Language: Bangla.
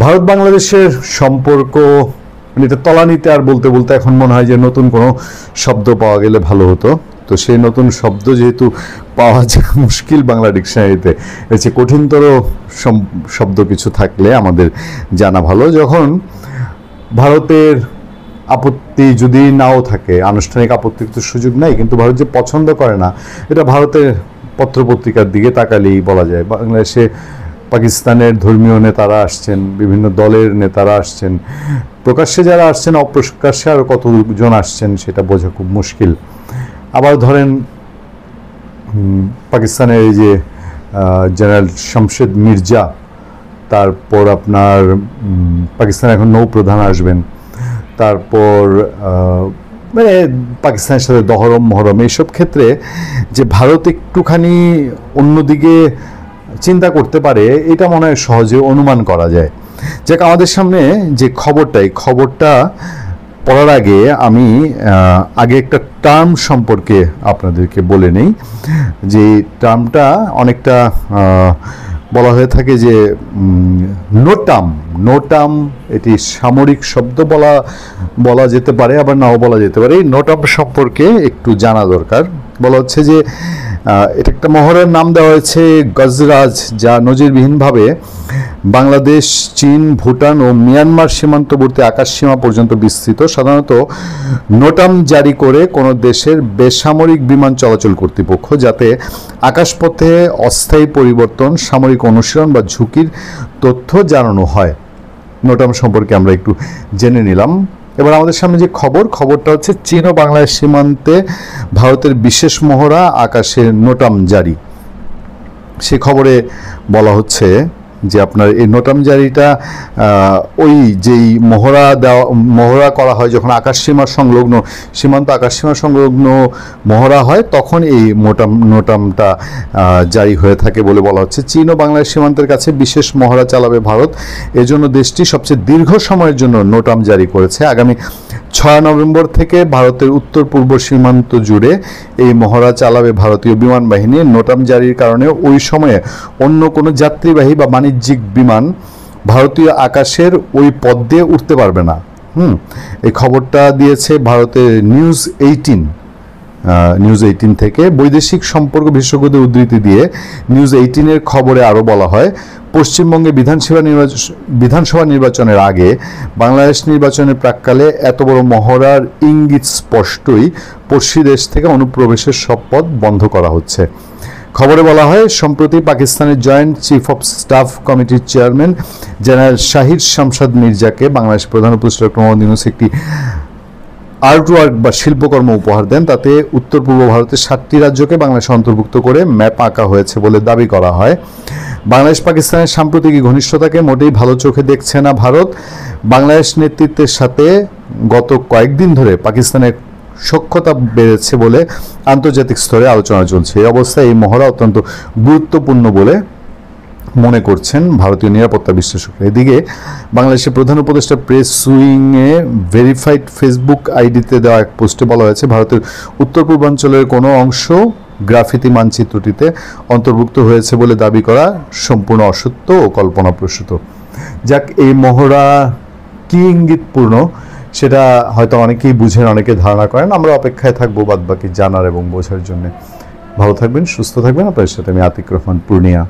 ভারত বাংলাদেশের সম্পর্ক এটা তলানিতে আর বলতে বলতে এখন মনে হয় যে নতুন কোনো শব্দ পাওয়া গেলে ভালো হতো। তো সেই নতুন শব্দ যেহেতু পাওয়া যায় মুশকিল বাংলা ডিকশনারিতে, এর চেয়ে কঠিনতর শব্দ কিছু থাকলে আমাদের জানা ভালো। যখন ভারতের আপত্তি যদি নাও থাকে, আনুষ্ঠানিক আপত্তির তো সুযোগ নাই, কিন্তু ভারত যে পছন্দ করে না এটা ভারতের পত্রপত্রিকার দিকে তাকালেই বলা যায়। বাংলাদেশে পাকিস্তানের ধর্মীয় নেতারা আসছেন, বিভিন্ন দলের নেতারা আসছেন, প্রকাশ্যে যারা আসছেন, অপ্রকাশ্যে আরও কতজন আসছেন সেটা বোঝা খুব মুশকিল। আবার ধরেন পাকিস্তানের এই যে জেনারেল শামশেদ মির্জা, তারপর আপনার পাকিস্তানে এখন নৌপ্রধান আসবেন, তারপর মানে পাকিস্তানের সাথে দহরম মহরম, এইসব ক্ষেত্রে যে ভারত একটুখানি অন্যদিকে চিন্তা করতে পারে এটা মনে হয় সহজে অনুমান করা যায়। যাক, আমাদের সামনে যে খবরটা, এই খবরটা পড়ার আগে আমি আগে একটা টার্ম সম্পর্কে আপনাদেরকে বলে নেই। যে টার্মটা অনেকটা বলা হয়ে থাকে যে নোটাম, এটি সামরিক শব্দ বলা যেতে পারে, আবার নাও বলা যেতে পারে। এই নোটাম সম্পর্কে একটু জানা দরকার। বলা হচ্ছে যে এটা একটা মহড়ার নাম দেওয়া হয়েছে গজরাজ, যা নজিরবিহীনভাবে বাংলাদেশ, চীন, ভুটান ও মিয়ানমার সীমান্তবর্তী আকাশসীমা পর্যন্ত বিস্তৃত। সাধারণত নোটাম জারি করে কোনো দেশের বেসামরিক বিমান চলাচল কর্তৃপক্ষ, যাতে আকাশপথে অস্থায়ী পরিবর্তন, সামরিক অনুশীলন বা ঝুঁকির তথ্য জানানো হয়। নোটাম সম্পর্কে আমরা একটু জেনে নিলাম। এবার আমাদের সামনে যে খবরটা হচ্ছে চীন ও বাংলাদেশ সীমান্তে ভারতের বিশেষ মহড়া, আকাশে নোটাম জারি। সে খবরে বলা হচ্ছে যে আপনার এই নোটাম জারিটা ওই যেই মহড়া করা হয় যখন সীমান্ত আকাশসীমা সংলগ্ন মহড়া হয়, তখন এই নোটামটা জারি হয়ে থাকে বলে বলা হচ্ছে। চীন ও বাংলাদেশ সীমান্তের কাছে বিশেষ মহড়া চালাবে ভারত, এজন্য দেশটি সবচেয়ে দীর্ঘ সময়ের জন্য নোটাম জারি করেছে। আগামী 6 নভেম্বর থেকে ভারতের উত্তর পূর্ব সীমান্ত জুড়ে এই মহড়া চালাবে ভারতীয় বিমান বাহিনী। নোটাম জারির কারণে ওই সময়ে অন্য কোনো যাত্রীবাহী বা বাণিজ্যিক বিমান ভারতীয় আকাশের ওই পথ দিয়ে উঠতে পারবে না। এই খবরটা দিয়েছে ভারতের নিউজ 18 থেকে। বৈদেশিক সম্পর্ক বিশেষজ্ঞদের উদ্ধৃতি দিয়ে নিউজ 18-এর খবরে আরও বলা হয়, পশ্চিমবঙ্গে বিধানসভা নির্বাচনের আগে বাংলাদেশ নির্বাচনের প্রাক্কালে এত বড় মহড়ার ইঙ্গিত স্পষ্টই। পড়শি দেশ থেকে অনুপ্রবেশের সব পথ বন্ধ করা হচ্ছে। খবরে বলা হয়, সম্প্রতি পাকিস্তানের জয়েন্ট চিফ অফ স্টাফ কমিটির চেয়ারম্যান জেনারেল শাহিদ শামশাদ মির্জাকে বাংলাদেশ প্রধান উপদেষ্টা ডক্টর মোহাম্মদ ইউনূস একটি আর্টওয়ার্ক বা শিল্পকর্ম উপহার দেন। তাতে উত্তর পূর্ব ভারতের 7টি রাজ্যকে বাংলাদেশে অন্তর্ভুক্ত করে ম্যাপ আঁকা হয়েছে বলে দাবি করা হয়। বাংলাদেশ পাকিস্তানের সাম্প্রতিক ঘনিষ্ঠতাকে মোটেই ভালো চোখে দেখছে না ভারত। বাংলাদেশ নেতৃত্বের সাথে গত কয়েকদিন ধরে পাকিস্তানের সখ্যতা বেড়েছে বলে আন্তর্জাতিক স্তরে আলোচনা চলছে। এই অবস্থায় এই মহড়া অত্যন্ত গুরুত্বপূর্ণ বলে মনে করছেন ভারতীয় নিরাপত্তা বিশ্লেষকরা। এদিকে বাংলাদেশের প্রধান উপদেষ্টা প্রেস উইংয়ে ভেরিফাইড ফেসবুক আইডিতে দেওয়া এক পোস্টে বলা হয়েছে, ভারতের উত্তর পূর্বাঞ্চলের কোনো অংশ গ্রাফিতি মানচিত্রটিতে অন্তর্ভুক্ত হয়েছে বলে দাবি করা সম্পূর্ণ অসত্য ও কল্পনাপ্রসূত। যাক, এই মহড়া কি ইঙ্গিতপূর্ণ সেটা হয়তো অনেকেই বুঝেন, অনেকে ধারণা করেন। আমরা অপেক্ষায় থাকবো বাদবাকি জানার এবং বোঝার জন্য। ভালো থাকবেন, সুস্থ থাকবেন। আপনাদের সাথে আমি আতিক রহমান, পূর্ণিয়া।